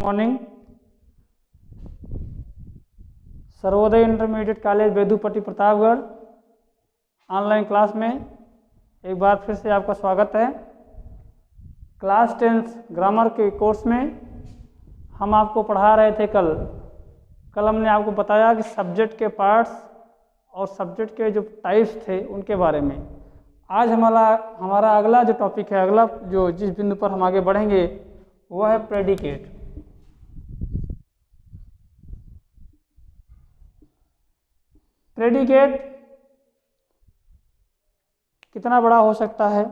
Morning. Sarvodaya intermediate college Bedupatti Pratapgarh online class में एक बार फिर से आपका स्वागत है। क्लास 10 ग्रामर के कोर्स में हम आपको पढ़ा रहे थे। कल हमने आपको बताया कि सब्जेक्ट के पार्ट्स और सब्जेक्ट के जो टाइप्स थे उनके बारे में। आज हमारा अगला जो टॉपिक है, अगला जो जिस बिंदु पर हम आगे बढ़ेंगे वो है प्रेडिकेट। प्रेडिकेट कितना बड़ा हो सकता है,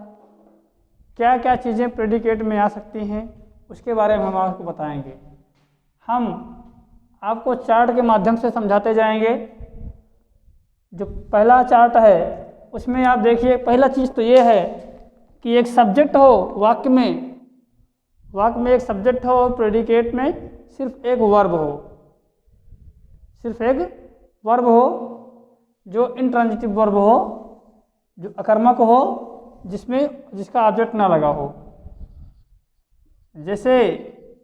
क्या क्या चीज़ें प्रेडिकेट में आ सकती हैं, उसके बारे में हम आपको बताएंगे। हम आपको चार्ट के माध्यम से समझाते जाएंगे। जो पहला चार्ट है उसमें आप देखिए, पहला चीज़ तो ये है कि एक सब्जेक्ट हो वाक्य में एक सब्जेक्ट हो और प्रेडिकेट में सिर्फ एक वर्ब हो, जो इंट्रांजिटिव वर्ब हो, जो अकर्मक हो, जिसका ऑब्जेक्ट ना लगा हो। जैसे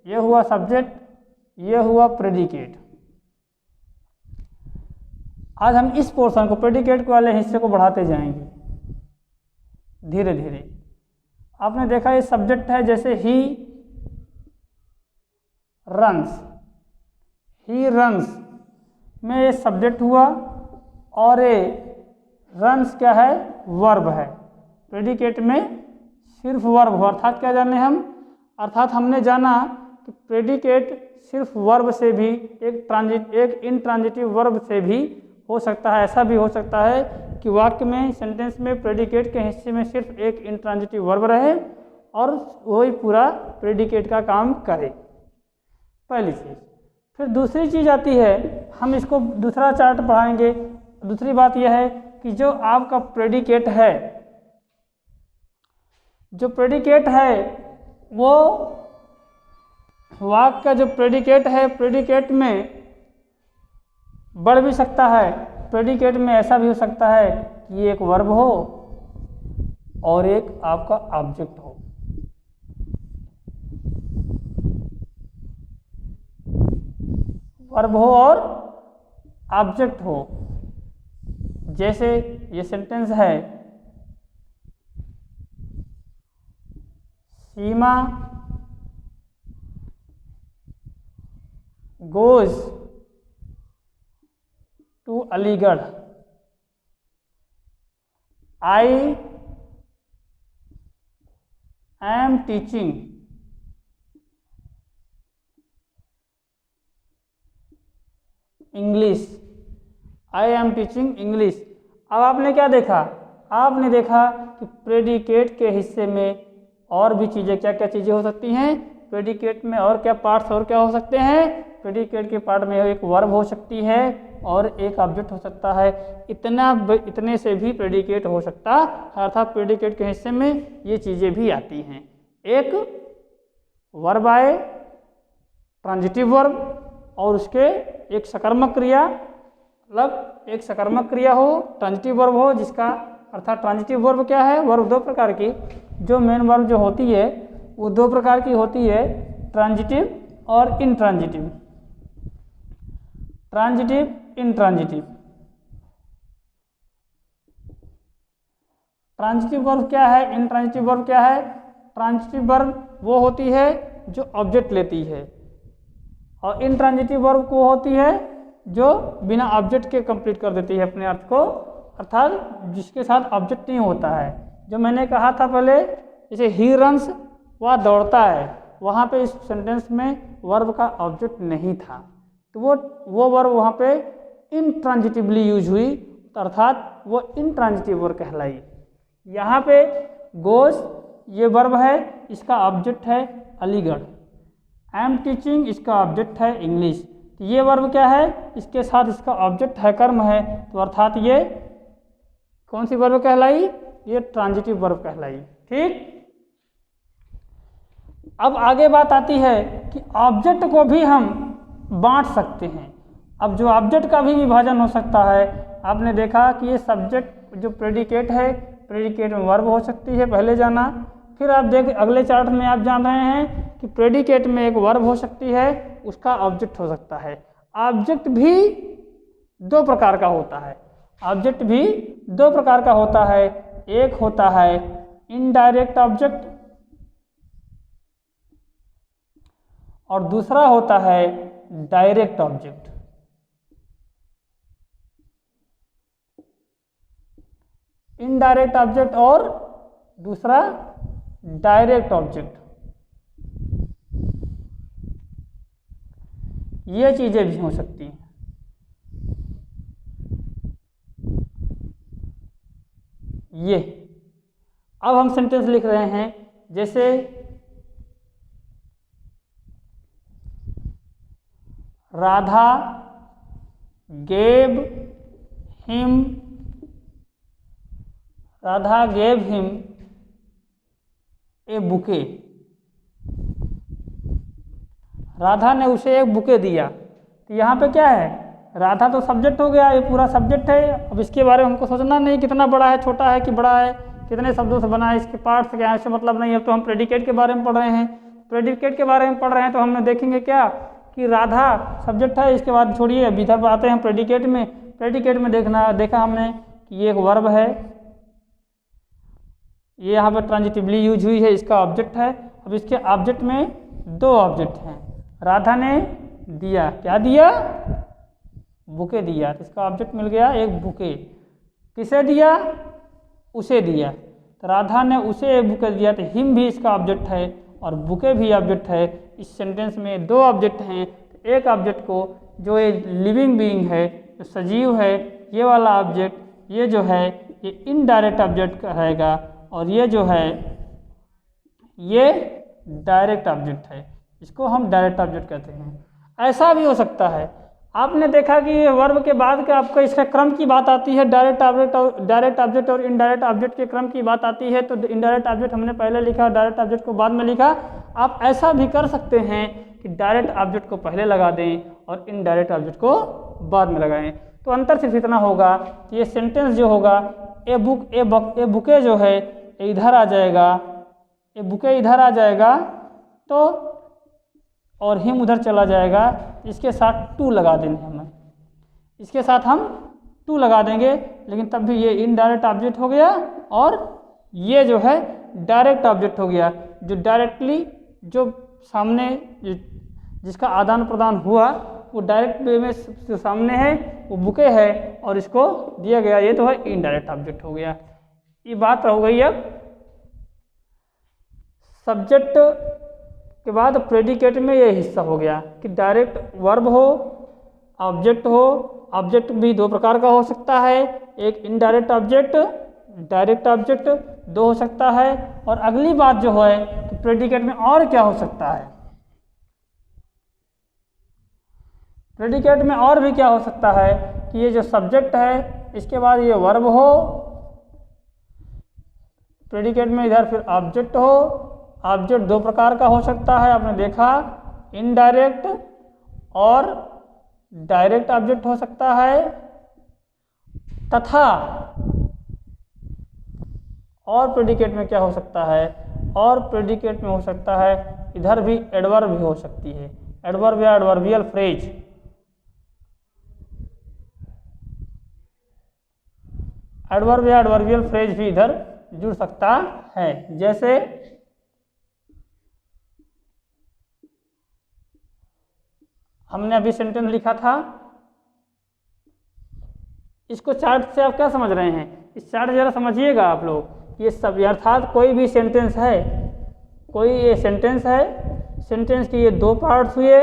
ये हुआ सब्जेक्ट, ये हुआ प्रेडिकेट। आज हम इस पोर्शन को, प्रेडिकेट वाले हिस्से को बढ़ाते जाएंगे धीरे धीरे। आपने देखा ये सब्जेक्ट है, जैसे ही रन्स में ये सब्जेक्ट हुआ और ये रन्स क्या है, वर्ब है। प्रेडिकेट में सिर्फ वर्ब हो, अर्थात क्या जाने हम, अर्थात हमने जाना कि प्रेडिकेट सिर्फ वर्ब से भी एक इंट्रांजिटिव वर्ब से भी हो सकता है। ऐसा भी हो सकता है कि वाक्य में, सेंटेंस में प्रेडिकेट के हिस्से में सिर्फ एक इंट्रांजिटिव वर्ब रहे और वही पूरा प्रेडिकेट का काम करे। पहली चीज़। फिर दूसरी चीज़ आती है, हम इसको दूसरा चार्ट पढ़ाएंगे। दूसरी बात यह है कि जो आपका प्रेडिकेट है, वो वाक्य का जो प्रेडिकेट है, प्रेडिकेट में बढ़ भी सकता है। प्रेडिकेट में ऐसा भी हो सकता है कि एक वर्ब हो और एक आपका ऑब्जेक्ट हो। वर्ब हो और ऑब्जेक्ट हो। जैसे ये सेंटेंस है, Seema goes to Aligarh. I am teaching English. I am teaching English. अब आपने क्या देखा? आपने देखा कि प्रेडिकेट के हिस्से में और भी चीज़ें, क्या क्या चीज़ें हो सकती हैं प्रेडिकेट में, और क्या पार्ट्स और क्या हो सकते हैं। प्रेडिकेट के पार्ट में एक वर्ब हो सकती है और एक ऑब्जेक्ट हो सकता है। इतने से भी प्रेडिकेट हो सकता है, अर्थात प्रेडिकेट के हिस्से में ये चीज़ें भी आती हैं। एक वर्ब आए, ट्रांजिटिव वर्ब, और उसके एक सकर्मक क्रिया, मतलब एक सकर्मक क्रिया हो, ट्रांजिटिव वर्ब हो, जिसका अर्थात ट्रांजिटिव वर्ब क्या है, वर्ब दो प्रकार की, जो मेन वर्ब जो होती है वो दो प्रकार की होती है, ट्रांजिटिव और इंट्रांजिटिव। इंट्रांजिटिव वर्ब क्या है, इंट्रांजिटिव वर्ब क्या है। ट्रांजिटिव वर्ब वो होती है जो ऑब्जेक्ट लेती है, और इंट्रांजिटिव वर्ब वो होती है जो बिना ऑब्जेक्ट के कंप्लीट कर देती है अपने अर्थ को, अर्थात जिसके साथ ऑब्जेक्ट नहीं होता है। जो मैंने कहा था पहले, जैसे ही रन्स, वह दौड़ता है, वहाँ पे इस सेंटेंस में वर्ब का ऑब्जेक्ट नहीं था, तो वो वर्ब वहाँ पे इंट्रांजिटिवली यूज हुई, अर्थात वो इंट्रांजिटिव वर्ब कहलाई। यहाँ पे गोज ये वर्ब है, इसका ऑब्जेक्ट है अलीगढ़। आई एम टीचिंग, इसका ऑब्जेक्ट है इंग्लिश। तो ये वर्ब क्या है, इसके साथ इसका ऑब्जेक्ट है, कर्म है, तो अर्थात ये कौन सी वर्ब कहलाई, ये ट्रांजिटिव वर्ब कहलाई। ठीक। अब आगे बात आती है कि ऑब्जेक्ट को भी हम बांट सकते हैं। अब जो ऑब्जेक्ट का भी विभाजन हो सकता है, आपने देखा कि ये सब्जेक्ट जो प्रेडिकेट है, प्रेडिकेट में वर्ब हो सकती है, पहले जाना। फिर आप अगले चार्ट में आप जान रहे हैं कि प्रेडिकेट में एक वर्ब हो सकती है, उसका ऑब्जेक्ट हो सकता है। ऑब्जेक्ट भी दो प्रकार का होता है, ऑब्जेक्ट भी दो प्रकार का होता है। एक होता है इनडायरेक्ट ऑब्जेक्ट और दूसरा होता है डायरेक्ट ऑब्जेक्ट। इनडायरेक्ट ऑब्जेक्ट और दूसरा डायरेक्ट ऑब्जेक्ट, ये चीजें भी हो सकती हैं। ये अब हम सेंटेंस लिख रहे हैं, जैसे Radha gave him, Radha gave him a bouquet, Radha ने उसे एक बुके दिया। तो यहाँ पे क्या है, राधा तो सब्जेक्ट हो गया, ये पूरा सब्जेक्ट है। अब इसके बारे में हमको सोचना नहीं कितना बड़ा है, छोटा है कि बड़ा है, कितने शब्दों से बना है, इसके पार्ट्स क्या है, इससे मतलब नहीं है। अब तो हम प्रेडिकेट के बारे में पढ़ रहे हैं, प्रेडिकेट के बारे में पढ़ रहे हैं तो हमने देखेंगे क्या कि राधा सब्जेक्ट है। इसके बाद छोड़िए, अब इधर आते हैं प्रेडिकेट में। प्रेडिकेट में देखा हमने कि ये एक वर्ब है, ये यहाँ पर ट्रांजिटिवली यूज हुई है, इसका ऑब्जेक्ट है। अब इसके ऑब्जेक्ट में दो ऑब्जेक्ट हैं। राधा ने दिया, क्या दिया, बुके दिया, तो इसका ऑब्जेक्ट मिल गया एक बुके। किसे दिया, उसे दिया, तो राधा ने उसे एक बुके दिया, तो हिम भी इसका ऑब्जेक्ट है और बुके भी ऑब्जेक्ट है। इस सेंटेंस में दो ऑब्जेक्ट हैं, तो एक ऑब्जेक्ट को जो ये लिविंग बीइंग है, जो सजीव है, ये वाला ऑब्जेक्ट, ये जो है ये इनडायरेक्ट ऑब्जेक्ट रहेगा और ये जो है ये डायरेक्ट ऑब्जेक्ट है, इसको हम डायरेक्ट ऑब्जेक्ट कहते हैं। ऐसा भी हो सकता है, आपने देखा कि वर्ब के बाद का आपका इसका क्रम की बात आती है, डायरेक्ट ऑब्जेक्ट और इनडायरेक्ट ऑब्जेक्ट के क्रम की बात आती है। तो इनडायरेक्ट ऑब्जेक्ट हमने पहले लिखा, डायरेक्ट ऑब्जेक्ट को बाद में लिखा। आप ऐसा भी कर सकते हैं कि डायरेक्ट ऑब्जेक्ट को पहले लगा दें और इनडायरेक्ट ऑब्जेक्ट को बाद में लगाएं। तो अंतर सिर्फ इतना होगा कि ये सेंटेंस जो होगा, ए बुके जो है इधर आ जाएगा, ए बुके इधर आ जाएगा, तो और हिम उधर चला जाएगा। इसके साथ टू लगा देंगे हमें, इसके साथ हम टू लगा देंगे, लेकिन तब भी ये इनडायरेक्ट ऑब्जेक्ट हो गया और ये जो है डायरेक्ट ऑब्जेक्ट हो गया। जो डायरेक्टली जो सामने जिसका आदान प्रदान हुआ वो डायरेक्ट वे में सामने है, वो बुके है और इसको दिया गया, ये तो है इनडायरेक्ट ऑब्जेक्ट हो गया। ये बात हो गई। अब सब्जेक्ट के बाद प्रेडिकेट में ये हिस्सा हो गया कि डायरेक्ट वर्ब हो, ऑब्जेक्ट हो। ऑब्जेक्ट भी दो प्रकार का हो सकता है, एक इनडायरेक्ट ऑब्जेक्ट, डायरेक्ट ऑब्जेक्ट, दो हो सकता है। और अगली बात जो है कि प्रेडिकेट में और क्या हो सकता है, प्रेडिकेट में और भी क्या हो सकता है कि ये जो सब्जेक्ट है इसके बाद ये वर्ब हो, प्रेडिकेट में इधर फिर ऑब्जेक्ट हो। ऑब्जेक्ट दो प्रकार का हो सकता है, आपने देखा, इनडायरेक्ट और डायरेक्ट ऑब्जेक्ट हो सकता है। तथा और प्रेडिकेट में क्या हो सकता है, और प्रेडिकेट में हो सकता है इधर भी एडवर्ब भी हो सकती है, एडवर्ब या एडवर्बियल फ्रेज। एडवर्ब या एडवर्बियल फ्रेज भी इधर जुड़ सकता है। जैसे हमने अभी सेंटेंस लिखा था, इसको चार्ट से आप क्या समझ रहे हैं, इस चार्ट जरा समझिएगा आप लोग। ये सब अर्थात कोई भी सेंटेंस है, कोई ये सेंटेंस है, सेंटेंस के ये दो पार्ट्स हुए,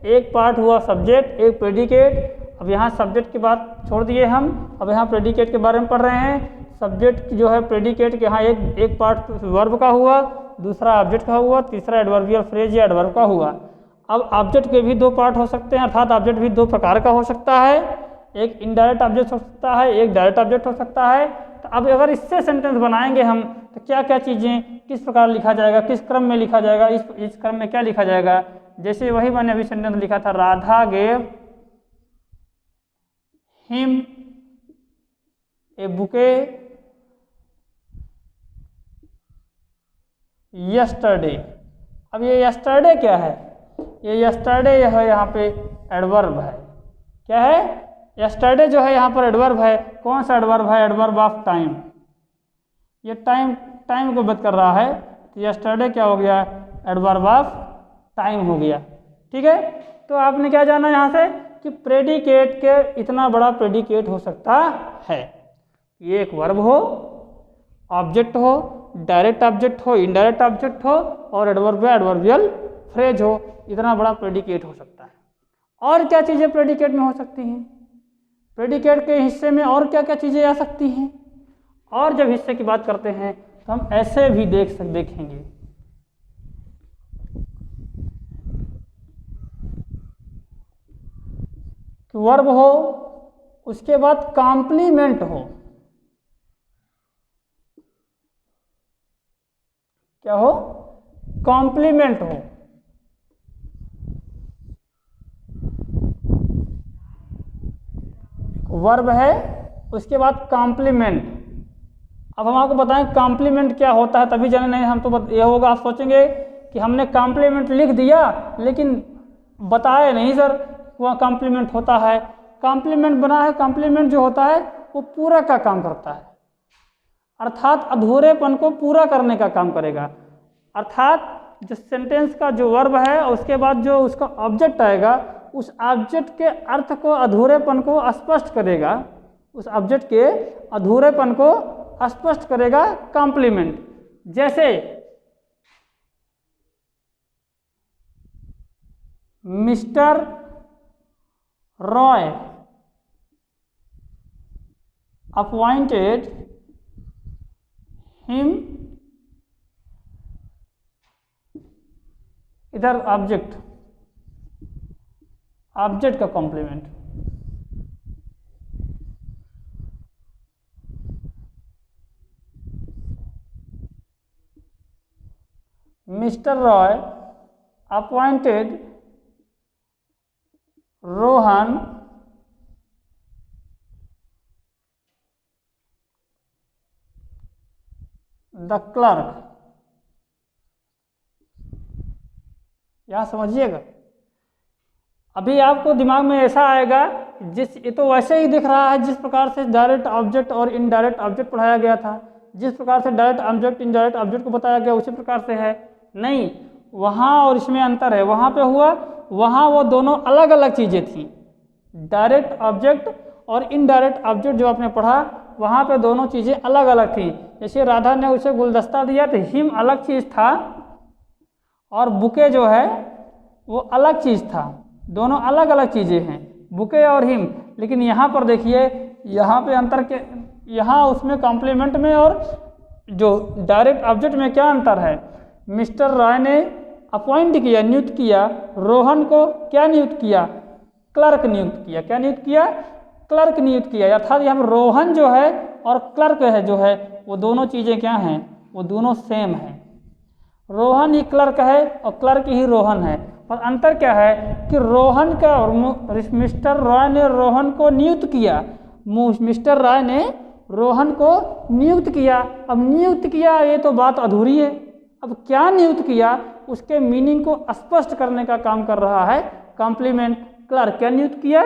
एक पार्ट हुआ सब्जेक्ट, एक प्रेडिकेट। अब यहाँ सब्जेक्ट की बात छोड़ दिए हम, अब यहाँ प्रेडिकेट के बारे में पढ़ रहे हैं। सब्जेक्ट जो है प्रेडिकेट के यहाँ एक पार्ट वर्ब का हुआ, दूसरा ऑब्जेक्ट का हुआ, तीसरा एडवर्बियल फ्रेज या एडवर्ब का हुआ। अब ऑब्जेक्ट के भी दो पार्ट हो सकते हैं, अर्थात ऑब्जेक्ट भी दो प्रकार का हो सकता है, एक इनडायरेक्ट ऑब्जेक्ट हो सकता है, एक डायरेक्ट ऑब्जेक्ट हो सकता है। तो अब अगर इससे सेंटेंस बनाएंगे हम तो क्या क्या चीज़ें किस प्रकार लिखा जाएगा, किस क्रम में लिखा जाएगा, इस क्रम में क्या लिखा जाएगा। जैसे वही मैंने अभी सेंटेंस लिखा था, Radha gave him a bouquet yesterday. अब ये यस्टरडे क्या है, ये यस्टरडे है यहाँ पे एडवर्ब है। क्या है, यस्टरडे जो है यहाँ पर एडवर्ब है। कौन सा एडवर्ब है, एडवर्ब ऑफ टाइम। ये टाइम को बात कर रहा है, तो यस्टरडे क्या हो गया, एडवर्ब ऑफ टाइम हो गया। ठीक है, तो आपने क्या जाना यहाँ से कि प्रेडिकेट के इतना बड़ा प्रेडिकेट हो सकता है। ये एक वर्ब हो, ऑब्जेक्ट हो, डायरेक्ट ऑब्जेक्ट हो, इनडायरेक्ट ऑब्जेक्ट हो और एडवर्ब एडवर्बियल फ्रेज हो, इतना बड़ा प्रेडिकेट हो सकता है। और क्या चीज़ें प्रेडिकेट में हो सकती हैं, प्रेडिकेट के हिस्से में और क्या क्या चीज़ें आ सकती हैं। और जब हिस्से की बात करते हैं तो हम ऐसे भी देखेंगे। कि वर्ब हो, उसके बाद कॉम्प्लीमेंट हो। क्या हो, कॉम्प्लीमेंट हो। वर्ब है, उसके बाद कॉम्प्लीमेंट। अब हम आपको बताएं कॉम्प्लीमेंट क्या होता है, तभी जाने। नहीं हम तो ये होगा, आप सोचेंगे कि हमने कॉम्प्लीमेंट लिख दिया लेकिन बताए नहीं सर वह कॉम्प्लीमेंट होता है। कॉम्प्लीमेंट बना है, कॉम्प्लीमेंट जो होता है वो पूरा का काम करता है, अर्थात अधूरेपन को पूरा करने का काम करेगा। अर्थात जो सेंटेंस का जो वर्ब है और उसके बाद जो उसका ऑब्जेक्ट आएगा, उस ऑब्जेक्ट के अर्थ को, अधूरेपन को स्पष्ट करेगा। उस ऑब्जेक्ट के अधूरेपन को स्पष्ट करेगा कॉम्प्लीमेंट। जैसे मिस्टर रॉय अपॉइंटेड हिम, इधर ऑब्जेक्ट का complement. Mister Roy appointed Rohan the clerk. यहां समझिएगा, अभी आपको दिमाग में ऐसा आएगा ये तो वैसे ही दिख रहा है जिस प्रकार से डायरेक्ट ऑब्जेक्ट और इनडायरेक्ट ऑब्जेक्ट पढ़ाया गया था, जिस प्रकार से डायरेक्ट ऑब्जेक्ट इनडायरेक्ट ऑब्जेक्ट को बताया गया उसी प्रकार से है। नहीं, वहाँ और इसमें अंतर है। वहाँ पे हुआ, वहाँ वो दोनों अलग अलग चीज़ें थी। डायरेक्ट ऑब्जेक्ट और इनडायरेक्ट ऑब्जेक्ट जो आपने पढ़ा, वहाँ पे दोनों चीज़ें अलग अलग थी। जैसे राधा ने उसे गुलदस्ता दिया तो हिम अलग चीज़ था और बुके जो है वो अलग चीज़ था। दोनों अलग अलग चीज़ें हैं, बुके और हिम। लेकिन यहाँ पर देखिए, यहाँ पे अंतर के, यहाँ उसमें कॉम्प्लीमेंट में और जो डायरेक्ट ऑब्जेक्ट में क्या अंतर है। मिस्टर रॉय ने अपॉइंट किया, नियुक्त किया, रोहन को क्या नियुक्त किया, क्लर्क नियुक्त किया। क्या नियुक्त किया, क्लर्क नियुक्त किया। अर्थात यहाँ पर रोहन जो है और क्लर्क है जो है वो दोनों चीज़ें क्या हैं, वो दोनों सेम हैं। रोहन ही क्लर्क है और क्लर्क ही रोहन है। पर अंतर क्या है कि रोहन का और मिस्टर रॉय ने रोहन को नियुक्त किया, मिस्टर रॉय ने रोहन को नियुक्त किया। अब नियुक्त किया ये तो बात अधूरी है। अब क्या नियुक्त किया, उसके मीनिंग को स्पष्ट करने का काम कर रहा है कॉम्प्लीमेंट। क्लर्क क्या नियुक्त किया,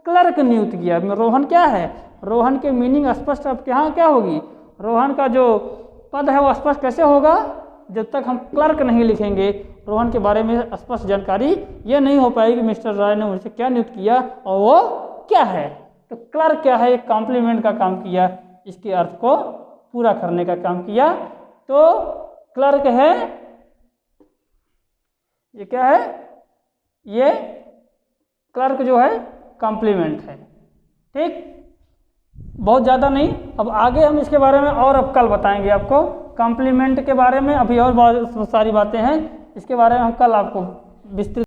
क्लर्क नियुक्त किया। रोहन क्या है, रोहन के मीनिंग स्पष्ट। अब यहाँ क्या होगी, रोहन का जो पद है वो स्पष्ट कैसे होगा, जब तक हम क्लर्क नहीं लिखेंगे। रोहन के बारे में स्पष्ट जानकारी ये नहीं हो पाएगी मिस्टर रॉय ने उनसे क्या नियुक्त किया और वो क्या है। तो क्लर्क क्या है, एक कॉम्प्लीमेंट का काम किया, इसके अर्थ को पूरा करने का काम किया। तो क्लर्क है, ये क्या है, ये क्लर्क जो है कॉम्प्लीमेंट है। ठीक, बहुत ज़्यादा नहीं। अब आगे हम इसके बारे में और अब कल बताएंगे आपको कॉम्प्लीमेंट के बारे में। अभी और बहुत सारी बातें हैं, इसके बारे में हम कल आपको विस्तृत